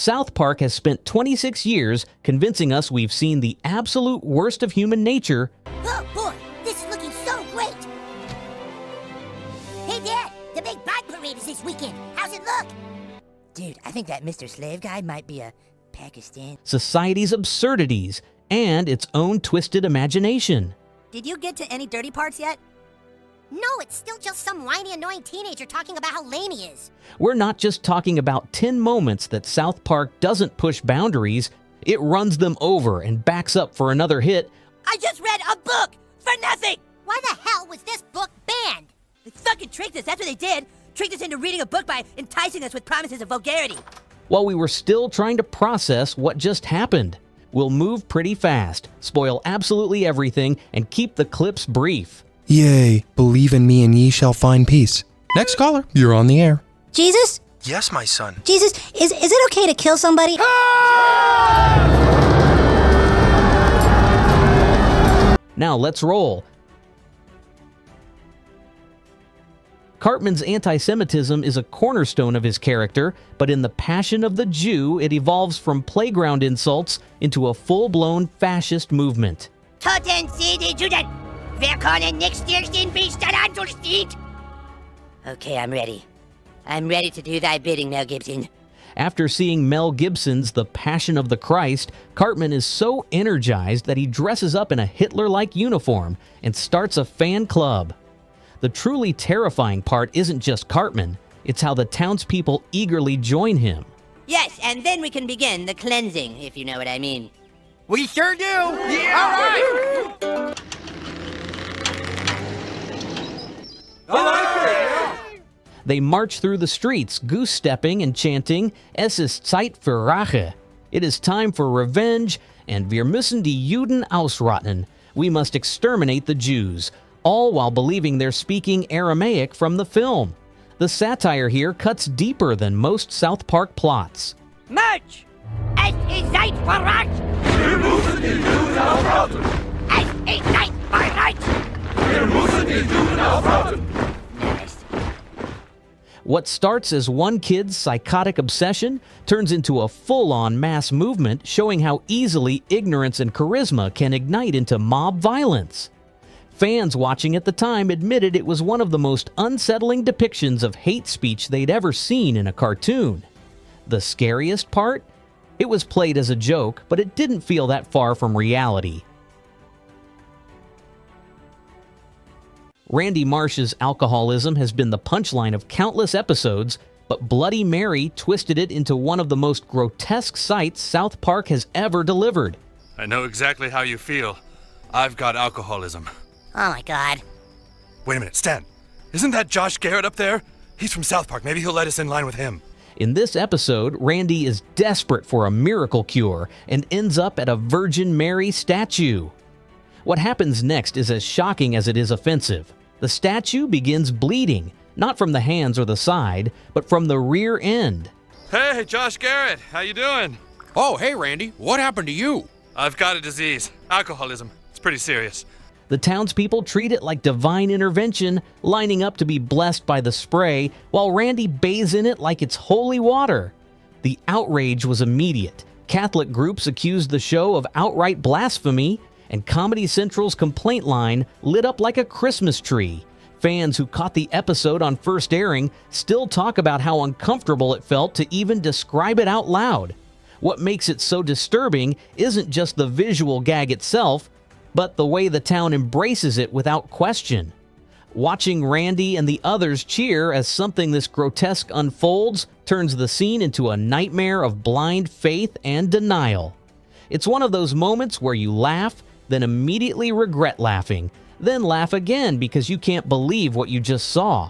South Park has spent 26 years convincing us we've seen the absolute worst of human nature. Oh boy, this is looking so great! Hey Dad, the big bike parade is this weekend. How's it look? Dude, I think that Mr. Slave guy might be a Pakistan. Society's absurdities, and its own twisted imagination. Did you get to any dirty parts yet? No, it's still just some whiny, annoying teenager talking about how lame he is. We're not just talking about 10 moments that South Park doesn't push boundaries, it runs them over and backs up for another hit. I just read a book for nothing! Why the hell was this book banned? They fucking tricked us, that's what they did. Tricked us into reading a book by enticing us with promises of vulgarity. While we were still trying to process what just happened. We'll move pretty fast, spoil absolutely everything, and keep the clips brief. Yea, believe in me and ye shall find peace. Next caller, you're on the air. Jesus? Yes, my son. Jesus, is it okay to kill somebody? Now let's roll. Cartman's anti-Semitism is a cornerstone of his character, but in The Passion of the Jew, it evolves from playground insults into a full-blown fascist movement. Toten Sie die Juden! Wir können nichts den Beast anstehen! Okay, I'm ready. I'm ready to do thy bidding, Mel Gibson. After seeing Mel Gibson's The Passion of the Christ, Cartman is so energized that he dresses up in a Hitler-like uniform and starts a fan club. The truly terrifying part isn't just Cartman, it's how the townspeople eagerly join him. Yes, and then we can begin the cleansing, if you know what I mean. We sure do! Yeah! All right! They march through the streets, goose-stepping and chanting, Es ist Zeit für Rache. It is time for revenge, and wir müssen die Juden ausrotten. We must exterminate the Jews, all while believing they're speaking Aramaic from the film. The satire here cuts deeper than most South Park plots. March! Es ist Zeit für Rache! Wir müssen die Juden ausrotten! Es ist Zeit für Rache! Wir müssen die Juden ausrotten! What starts as one kid's psychotic obsession turns into a full-on mass movement showing how easily ignorance and charisma can ignite into mob violence. Fans watching at the time admitted it was one of the most unsettling depictions of hate speech they'd ever seen in a cartoon. The scariest part? It was played as a joke, but it didn't feel that far from reality. Randy Marsh's alcoholism has been the punchline of countless episodes, but Bloody Mary twisted it into one of the most grotesque sights South Park has ever delivered. I know exactly how you feel. I've got alcoholism. Oh my god. Wait a minute, Stan. Isn't that Josh Garrett up there? He's from South Park. Maybe he'll let us in line with him. In this episode, Randy is desperate for a miracle cure and ends up at a Virgin Mary statue. What happens next is as shocking as it is offensive. The statue begins bleeding, not from the hands or the side, but from the rear end. Hey, Josh Garrett, how you doing? Oh, hey, Randy. What happened to you? I've got a disease, alcoholism. It's pretty serious. The townspeople treat it like divine intervention, lining up to be blessed by the spray, while Randy bathes in it like it's holy water. The outrage was immediate. Catholic groups accused the show of outright blasphemy, and Comedy Central's complaint line lit up like a Christmas tree. Fans who caught the episode on first airing still talk about how uncomfortable it felt to even describe it out loud. What makes it so disturbing isn't just the visual gag itself, but the way the town embraces it without question. Watching Randy and the others cheer as something this grotesque unfolds turns the scene into a nightmare of blind faith and denial. It's one of those moments where you laugh, then immediately regret laughing, then laugh again because you can't believe what you just saw.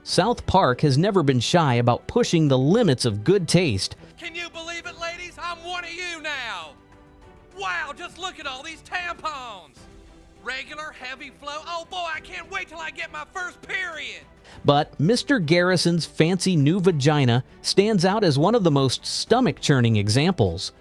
South Park has never been shy about pushing the limits of good taste. Can you believe it, ladies? I'm one of you now. Wow, just look at all these tampons. Regular, heavy flow. Oh boy, I can't wait till I get my first period. But Mr. Garrison's fancy new vagina stands out as one of the most stomach-churning examples.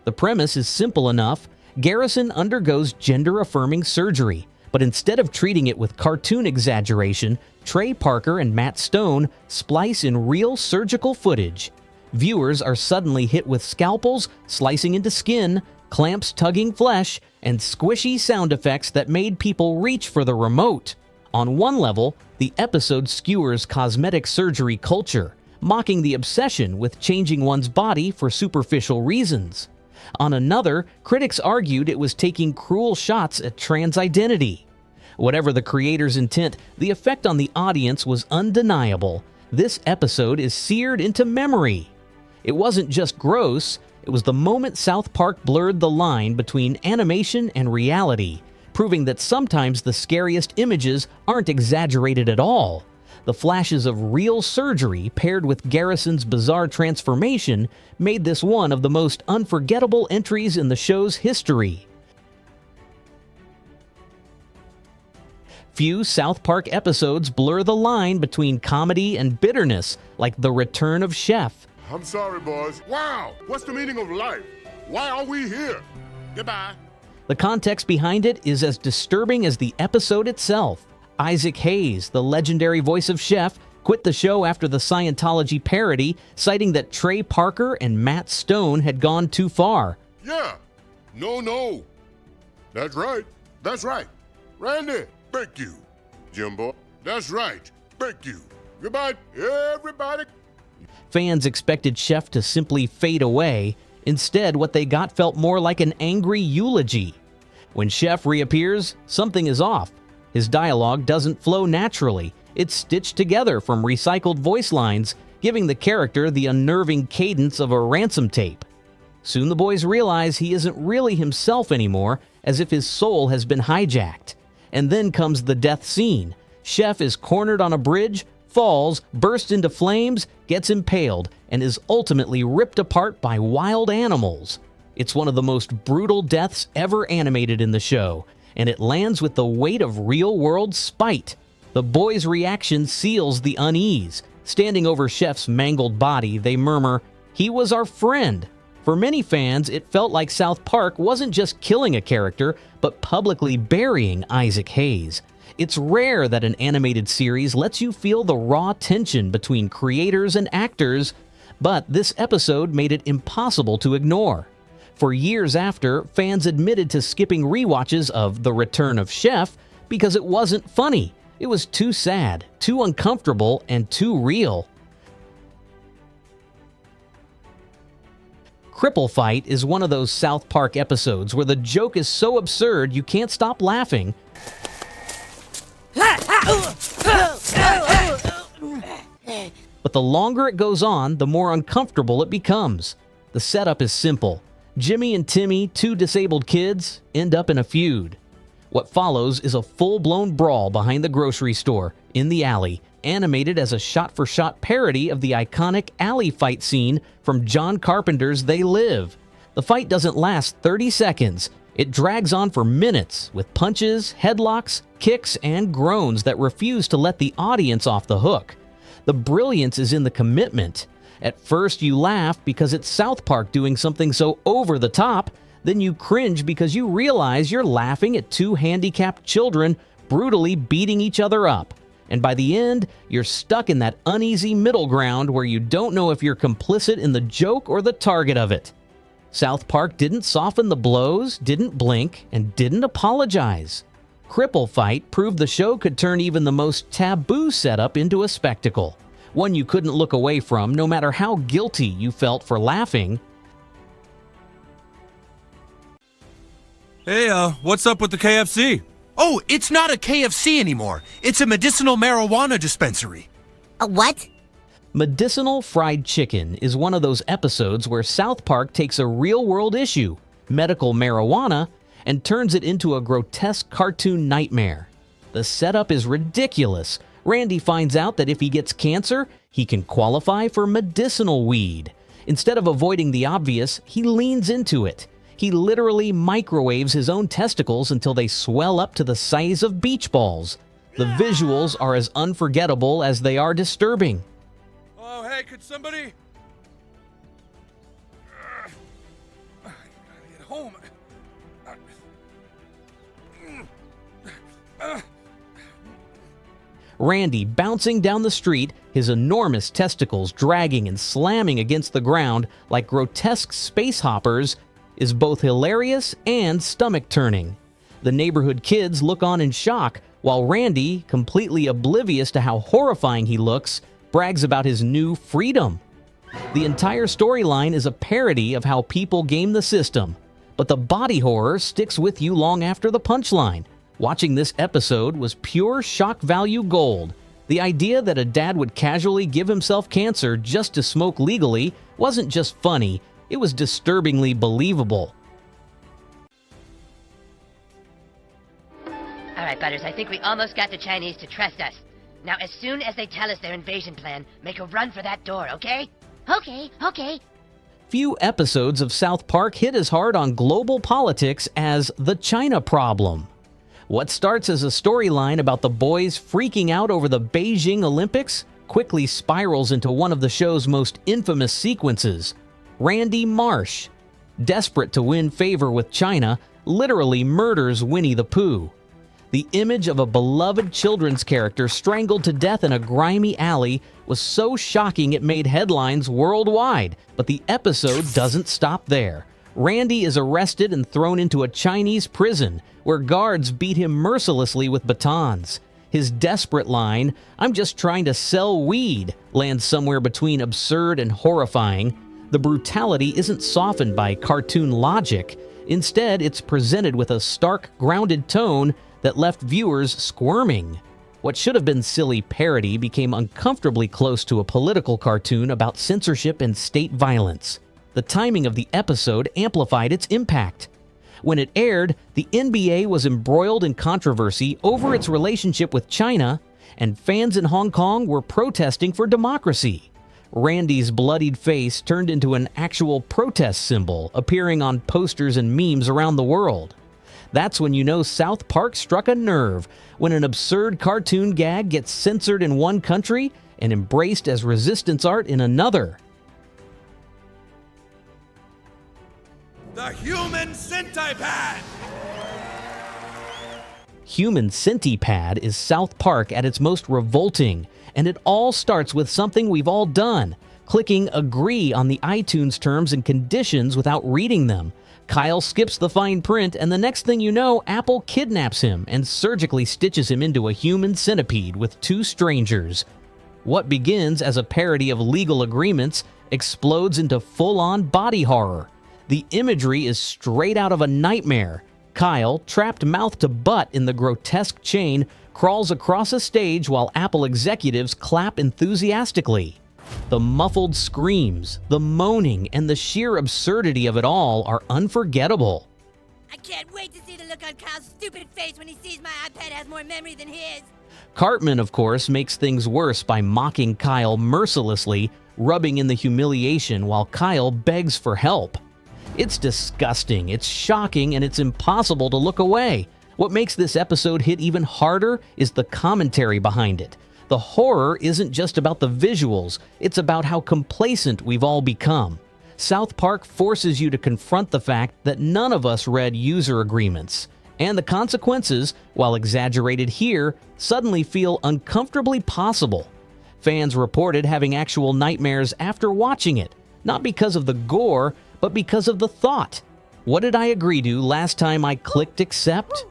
The premise is simple enough. Garrison undergoes gender-affirming surgery, But instead of treating it with cartoon exaggeration, Trey Parker and Matt Stone splice in real surgical footage. Viewers are suddenly hit with scalpels slicing into skin, clamps tugging flesh, and squishy sound effects that made people reach for the remote. On one level, the episode skewers cosmetic surgery culture, mocking the obsession with changing one's body for superficial reasons. On another, critics argued it was taking cruel shots at trans identity. Whatever the creator's intent, the effect on the audience was undeniable. This episode is seared into memory. It wasn't just gross, it was the moment South Park blurred the line between animation and reality, proving that sometimes the scariest images aren't exaggerated at all. The flashes of real surgery paired with Garrison's bizarre transformation made this one of the most unforgettable entries in the show's history. Few South Park episodes blur the line between comedy and bitterness, like The Return of Chef. I'm sorry, boys. Wow! What's the meaning of life? Why are we here? Goodbye. The context behind it is as disturbing as the episode itself. Isaac Hayes, the legendary voice of Chef, quit the show after the Scientology parody, citing that Trey Parker and Matt Stone had gone too far. Yeah. No. That's right. That's right. Randy, thank you. Jimbo, that's right. Thank you. Goodbye, everybody. Fans expected Chef to simply fade away. Instead, what they got felt more like an angry eulogy. When Chef reappears, something is off. His dialogue doesn't flow naturally. It's stitched together from recycled voice lines, giving the character the unnerving cadence of a ransom tape. Soon the boys realize he isn't really himself anymore, as if his soul has been hijacked. And then comes the death scene. Chef is cornered on a bridge, falls, bursts into flames, gets impaled, and is ultimately ripped apart by wild animals. It's one of the most brutal deaths ever animated in the show, and it lands with the weight of real-world spite. The boys' reaction seals the unease. Standing over Chef's mangled body, they murmur, "He was our friend." For many fans, it felt like South Park wasn't just killing a character, but publicly burying Isaac Hayes. It's rare that an animated series lets you feel the raw tension between creators and actors, but this episode made it impossible to ignore. For years after, fans admitted to skipping rewatches of The Return of Chef because it wasn't funny. It was too sad, too uncomfortable, and too real. Cripple Fight is one of those South Park episodes where the joke is so absurd you can't stop laughing. But the longer it goes on, the more uncomfortable it becomes. The setup is simple. Jimmy and Timmy, two disabled kids, end up in a feud. What follows is a full-blown brawl behind the grocery store, in the alley, animated as a shot-for-shot parody of the iconic alley fight scene from John Carpenter's They Live. The fight doesn't last 30 seconds. It drags on for minutes, with punches, headlocks, kicks, and groans that refuse to let the audience off the hook. The brilliance is in the commitment. At first you laugh because it's South Park doing something so over the top, then you cringe because you realize you're laughing at two handicapped children brutally beating each other up. And by the end, you're stuck in that uneasy middle ground where you don't know if you're complicit in the joke or the target of it. South Park didn't soften the blows, didn't blink, and didn't apologize. Cripple Fight proved the show could turn even the most taboo setup into a spectacle, one you couldn't look away from no matter how guilty you felt for laughing. Hey, what's up with the KFC? Oh, it's not a KFC anymore. It's a medicinal marijuana dispensary. A what? Medicinal Fried Chicken is one of those episodes where South Park takes a real-world issue, medical marijuana, and turns it into a grotesque cartoon nightmare. The setup is ridiculous. Randy finds out that if he gets cancer, he can qualify for medicinal weed. Instead of avoiding the obvious, he leans into it. He literally microwaves his own testicles until they swell up to the size of beach balls. The visuals are as unforgettable as they are disturbing. Oh, hey, could somebody... I gotta get home. Randy bouncing down the street, his enormous testicles dragging and slamming against the ground like grotesque space hoppers, is both hilarious and stomach-turning. The neighborhood kids look on in shock, while Randy, completely oblivious to how horrifying he looks, brags about his new freedom. The entire storyline is a parody of how people game the system, but the body horror sticks with you long after the punchline. Watching this episode was pure shock value gold. The idea that a dad would casually give himself cancer just to smoke legally wasn't just funny, it was disturbingly believable. All right, Butters, I think we almost got the Chinese to trust us. Now, as soon as they tell us their invasion plan, make a run for that door, okay? Okay. Few episodes of South Park hit as hard on global politics as the China problem. What starts as a storyline about the boys freaking out over the Beijing Olympics quickly spirals into one of the show's most infamous sequences. Randy Marsh, desperate to win favor with China, literally murders Winnie the Pooh. The image of a beloved children's character strangled to death in a grimy alley was so shocking it made headlines worldwide, but the episode doesn't stop there. Randy is arrested and thrown into a Chinese prison, where guards beat him mercilessly with batons. His desperate line, "I'm just trying to sell weed," lands somewhere between absurd and horrifying. The brutality isn't softened by cartoon logic. Instead, it's presented with a stark, grounded tone that left viewers squirming. What should have been silly parody became uncomfortably close to a political cartoon about censorship and state violence. The timing of the episode amplified its impact. When it aired, the NBA was embroiled in controversy over its relationship with China, and fans in Hong Kong were protesting for democracy. Randy's bloodied face turned into an actual protest symbol, appearing on posters and memes around the world. That's when you know South Park struck a nerve, when an absurd cartoon gag gets censored in one country and embraced as resistance art in another. The HumancenTipad! HumancenTipad is South Park at its most revolting, and it all starts with something we've all done, clicking agree on the iTunes terms and conditions without reading them. Kyle skips the fine print, and the next thing you know, Apple kidnaps him and surgically stitches him into a human centipede with two strangers. What begins as a parody of legal agreements explodes into full-on body horror. The imagery is straight out of a nightmare. Kyle, trapped mouth to butt in the grotesque chain, crawls across a stage while Apple executives clap enthusiastically. The muffled screams, the moaning, and the sheer absurdity of it all are unforgettable. I can't wait to see the look on Kyle's stupid face when he sees my iPad has more memory than his. Cartman, of course, makes things worse by mocking Kyle mercilessly, rubbing in the humiliation while Kyle begs for help. It's disgusting, it's shocking, and it's impossible to look away. What makes this episode hit even harder is the commentary behind it. The horror isn't just about the visuals, it's about how complacent we've all become. South Park forces you to confront the fact that none of us read user agreements, and the consequences, while exaggerated here, suddenly feel uncomfortably possible. Fans reported having actual nightmares after watching it, not because of the gore, but because of the thought. What did I agree to last time I clicked accept?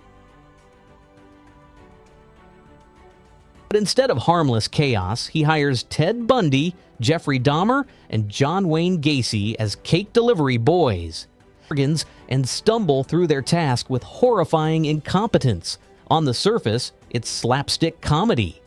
But instead of harmless chaos, he hires Ted Bundy, Jeffrey Dahmer, and John Wayne Gacy as cake delivery boys. And stumble through their task with horrifying incompetence. On the surface, it's slapstick comedy.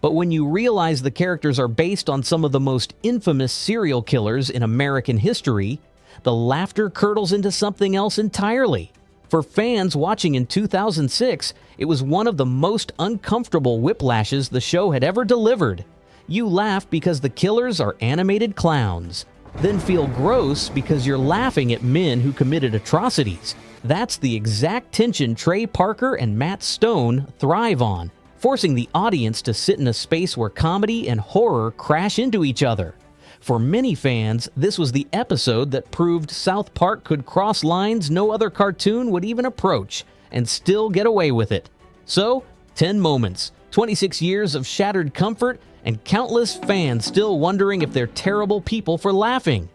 But when you realize the characters are based on some of the most infamous serial killers in American history, the laughter curdles into something else entirely. For fans watching in 2006, it was one of the most uncomfortable whiplashes the show had ever delivered. You laugh because the killers are animated clowns, then feel gross because you're laughing at men who committed atrocities. That's the exact tension Trey Parker and Matt Stone thrive on, forcing the audience to sit in a space where comedy and horror crash into each other. For many fans, this was the episode that proved South Park could cross lines no other cartoon would even approach, and still get away with it. So, 10 moments 26 years of shattered comfort, and countless fans still wondering if they're terrible people for laughing.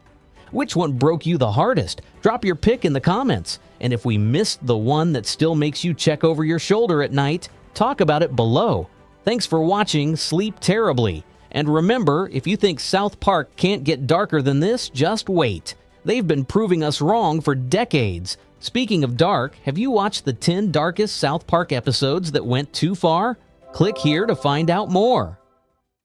Which one broke you the hardest? Drop your pick in the comments. And if we missed the one that still makes you check over your shoulder at night, talk about it below. Thanks for watching Sleep Terribly. And remember, if you think South Park can't get darker than this, just wait. They've been proving us wrong for decades. Speaking of dark, have you watched the 10 darkest South Park episodes that went too far? Click here to find out more.